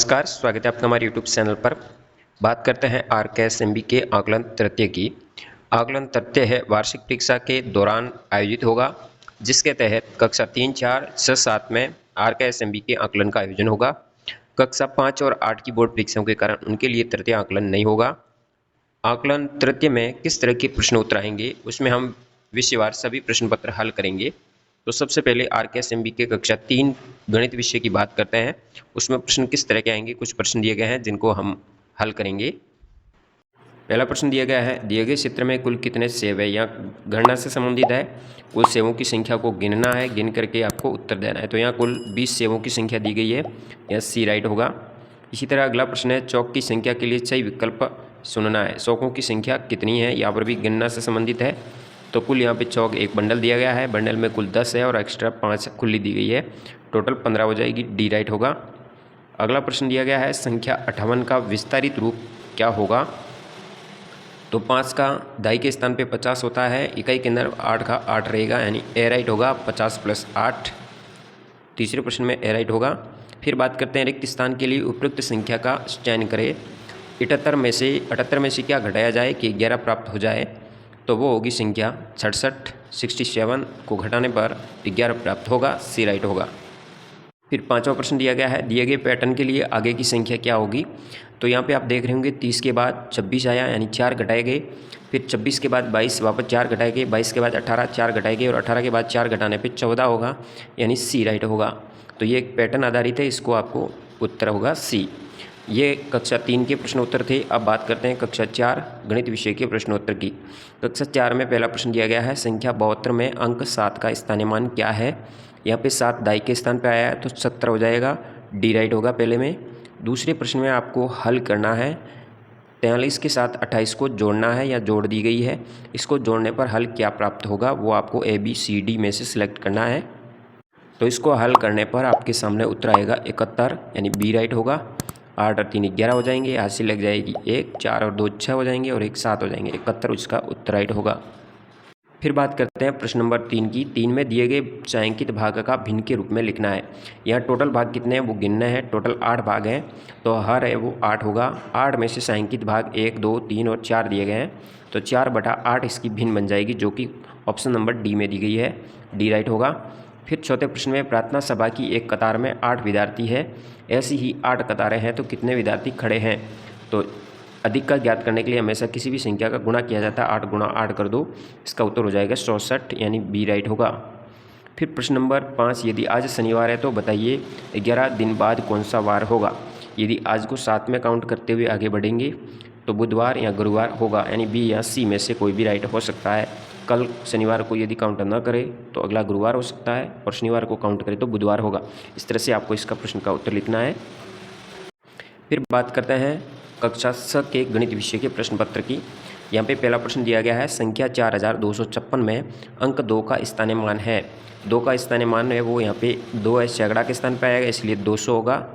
नमस्कार, स्वागत है आपका हमारे यूट्यूब चैनल पर। बात करते हैं आरकेएसएमबी के आकलन तृतीय की। आकलन तृतीय है वार्षिक परीक्षा के दौरान आयोजित होगा, जिसके तहत कक्षा 3, 4, 6, 7 में आरकेएसएमबी के आकलन का आयोजन होगा। कक्षा 5 और 8 की बोर्ड परीक्षाओं के कारण उनके लिए तृतीय आकलन नहीं होगा। आकलन तृतीय में किस तरह के प्रश्न उत्तर आएंगे, उसमें हम विषयवार सभी प्रश्न पत्र हल करेंगे। तो सबसे पहले आरकेएसएमबी के कक्षा 3 गणित विषय की बात करते हैं। उसमें प्रश्न किस तरह के आएंगे, कुछ प्रश्न दिए गए हैं जिनको हम हल करेंगे। पहला प्रश्न दिया गया है, दिए गए चित्र में कुल कितने सेब है, या गणना से संबंधित है। कुल सेबों की संख्या को गिनना है, गिन करके आपको उत्तर देना है। तो यहाँ कुल 20 सेबों की संख्या दी गई है, यह सी राइट होगा। इसी तरह अगला प्रश्न है, चौक की संख्या के लिए सही विकल्प चुनना है। चौकों की संख्या कितनी है, यहाँ पर भी गणना से संबंधित है। तो कुल यहाँ पे चौक एक बंडल दिया गया है, बंडल में कुल 10 है और एक्स्ट्रा 5 खुली दी गई है, टोटल 15 हो जाएगी, डी राइट होगा। अगला प्रश्न दिया गया है, संख्या 58 का विस्तारित रूप क्या होगा। तो 5 का दाई के स्थान पे 50 होता है, इकाई के अंदर 8 का 8 रहेगा, यानी ए राइट होगा, 50 + 8। तीसरे प्रश्न में ए राइट होगा। फिर बात करते हैं, रिक्त स्थान के लिए उपयुक्त संख्या का चयन करें। 78 में से क्या घटाया जाए कि 11 प्राप्त हो जाए। तो वो होगी संख्या 66, 67 को घटाने पर 11 प्राप्त होगा, सी राइट होगा। फिर पांचवा प्रश्न दिया गया है, दिए गए पैटर्न के लिए आगे की संख्या क्या होगी। तो यहाँ पे आप देख रहे होंगे 30 के बाद 26 आया, यानी 4 घटाए गए। फिर 26 के बाद 22 वापस 4 घटाए गए, 22 के बाद 18 4 घटाए गए, और 18 के बाद 4 घटाने पे 14 होगा, यानी सी राइट होगा। तो ये एक पैटर्न आधारित है, इसको आपको उत्तर होगा सी। ये कक्षा 3 के प्रश्न उत्तर थे। अब बात करते हैं कक्षा 4 गणित विषय के प्रश्नोत्तर की। कक्षा 4 में पहला प्रश्न दिया गया है, संख्या 72 में अंक 7 का स्थानीय मान क्या है। यहाँ पे 7 दाई के स्थान पे आया है, तो 70 हो जाएगा, डी राइट होगा पहले में। दूसरे प्रश्न में आपको हल करना है, 43 के साथ 28 को जोड़ना है, या जोड़ दी गई है। इसको जोड़ने पर हल क्या प्राप्त होगा, वो आपको ABCD में से सिलेक्ट करना है। तो इसको हल करने पर आपके सामने उत्तर आएगा 71, यानी बी राइट होगा। 8 और 3 11 हो जाएंगे, यहाँ से लग जाएगी 1, 4 और 2 6 हो जाएंगे, और 1 7 हो जाएंगे, 71 इसका उत्तर राइट होगा। फिर बात करते हैं प्रश्न नंबर 3 की। 3 में दिए गए छायांकित भाग का भिन्न के रूप में लिखना है। यहाँ टोटल भाग कितने हैं वो गिनना है। टोटल 8 भाग हैं, तो हर है वो 8 होगा। 8 में से छायांकित भाग 1, 2, 3 और 4 दिए गए हैं, तो 4/8 इसकी भिन्न बन जाएगी, जो कि ऑप्शन नंबर डी में दी गई है, डी राइट होगा। फिर चौथे प्रश्न में, प्रार्थना सभा की एक कतार में 8 विद्यार्थी है, ऐसी ही 8 कतारें हैं, तो कितने विद्यार्थी खड़े हैं। तो अधिक का ज्ञात करने के लिए हमेशा किसी भी संख्या का गुणा किया जाता है, 8 × 8 कर दो, इसका उत्तर हो जाएगा 64, यानी बी राइट होगा। फिर प्रश्न नंबर 5, यदि आज शनिवार है तो बताइए 11 दिन बाद कौन सा वार होगा। यदि आज को 7 में काउंट करते हुए आगे बढ़ेंगे तो बुधवार या गुरुवार होगा, यानी बी या सी में से कोई भी राइट हो सकता है। कल शनिवार को यदि काउंट न करें तो अगला गुरुवार हो सकता है, और शनिवार को काउंट करें तो बुधवार होगा। इस तरह से आपको इसका प्रश्न का उत्तर लिखना है। फिर बात करते हैं कक्षा 6 के गणित विषय के प्रश्न पत्र की। यहाँ पे पहला प्रश्न दिया गया है, संख्या 4256 में अंक 2 का स्थानीय मान है। 2 का स्थानीय मान है वो यहाँ पे 2 है, सैकड़ा के स्थान पर आएगा, इसलिए 200 होगा,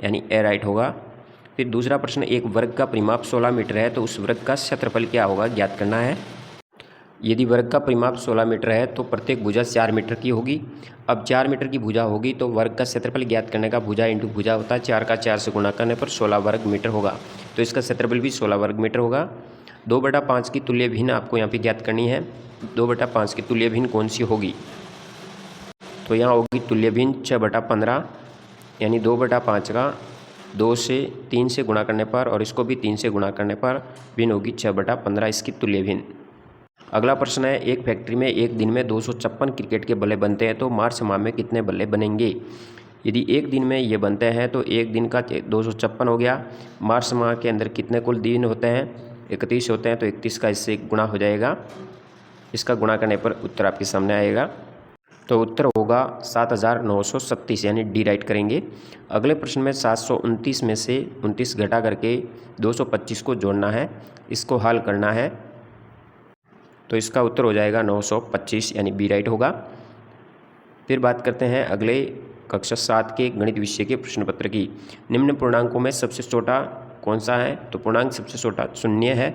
यानी ए राइट होगा। फिर दूसरा प्रश्न, एक वर्ग का परिमाप 16 मीटर है, तो उस वर्ग का क्षेत्रफल क्या होगा, ज्ञात करना है। यदि वर्ग का परिमाप 16 मीटर है तो प्रत्येक भुजा 4 मीटर की होगी। अब 4 मीटर की भुजा होगी तो वर्ग का क्षेत्रफल ज्ञात करने का भुजा इंटू भुजा होता है, 4 का 4 से गुणा करने पर 16 वर्ग मीटर होगा, तो इसका क्षेत्रफल भी 16 वर्ग मीटर होगा। 2/5 की तुल्य भिन्न आपको यहाँ पे ज्ञात करनी है। 2/5 की तुल्य भिन्न कौन सी होगी, तो यहाँ होगी तुल्य भिन्न 6/15, यानी 2/5 का 2 से 3 से गुणा करने पर, और इसको भी 3 से गुणा करने पर भिन्न होगी 6/15, इसकी तुल्य भिन्न। अगला प्रश्न है, एक फैक्ट्री में एक दिन में 256 क्रिकेट के बल्ले बनते हैं, तो मार्च माह में कितने बल्ले बनेंगे। यदि एक दिन में ये बनते हैं तो एक दिन का 256 हो गया। मार्च माह के अंदर कितने कुल दिन होते हैं, 31 होते हैं, तो 31 का इससे गुणा हो जाएगा। इसका गुणा करने पर उत्तर आपके सामने आएगा, तो उत्तर होगा 7937, यानी डी राइट करेंगे। अगले प्रश्न में 729 में से 29 घटा करके 225 को जोड़ना है, इसको हल करना है, तो इसका उत्तर हो जाएगा 925, यानी बी राइट होगा। फिर बात करते हैं अगले कक्षा 7 के गणित विषय के प्रश्न पत्र की। निम्न पूर्णांकों में सबसे छोटा कौन सा है, तो पूर्णांक सबसे छोटा 0 है।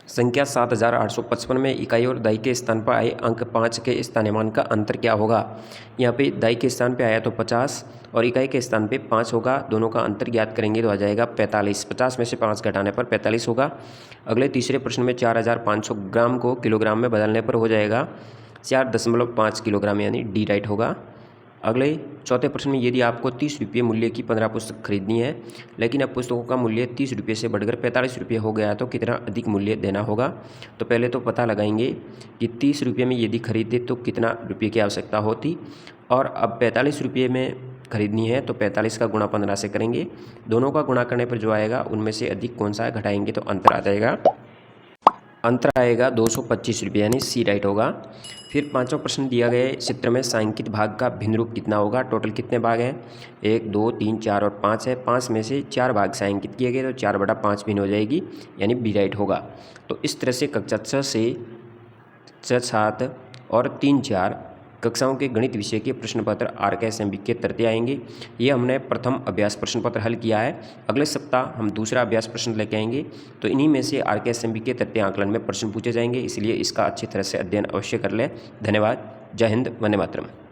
संख्या 7855 में इकाई और दाई के स्थान पर आए अंक 5 के स्थानीयमान का अंतर क्या होगा। यहाँ पे दाई के स्थान पे आया तो 50 और इकाई के स्थान पे 5 होगा। दोनों का अंतर ज्ञात करेंगे तो आ जाएगा 45। 50 में से 5 घटाने पर 45 होगा। अगले तीसरे प्रश्न में 4500 ग्राम को किलोग्राम में बदलने पर हो जाएगा 4.5 किलोग्राम, यानी डी राइट होगा। अगले चौथे प्रश्न में यदि आपको 30 रुपये मूल्य की 15 पुस्तक खरीदनी है, लेकिन अब पुस्तकों का मूल्य 30 रुपये से बढ़कर 45 रुपये हो गया तो कितना अधिक मूल्य देना होगा। तो पहले तो पता लगाएंगे कि 30 रुपये में यदि खरीदे तो कितना रुपये की आवश्यकता होती, और अब 45 रुपये में खरीदनी है तो 45 का गुणा 15 से करेंगे। दोनों का गुणा करने पर जो आएगा उनमें से अधिक कौन सा है, घटाएंगे तो अंतर आ जाएगा। अंतर आएगा 225 रुपये, यानी सी राइट होगा। फिर पांचवा प्रश्न दिया गया चित्र में सांख्यिक भाग का भिन्न रूप कितना होगा। टोटल कितने भाग हैं, 1 2 3 4 और 5 है। 5 में से 4 भाग सांख्यिक किए गए तो 4/5 भिन्न हो जाएगी, यानी बी राइट होगा। तो इस तरह से कक्षा 6 से 6 7 और 3 4 कक्षाओं के गणित विषय के प्रश्न पत्र RKSMB के तृतीय आएंगे। ये हमने प्रथम अभ्यास प्रश्न पत्र हल किया है। अगले सप्ताह हम दूसरा अभ्यास प्रश्न लेके आएंगे, तो इन्हीं में से RKSMB के तृतीय आकलन में प्रश्न पूछे जाएंगे, इसलिए इसका अच्छी तरह से अध्ययन अवश्य कर लें। धन्यवाद। जय हिंद, वंदे मातरम।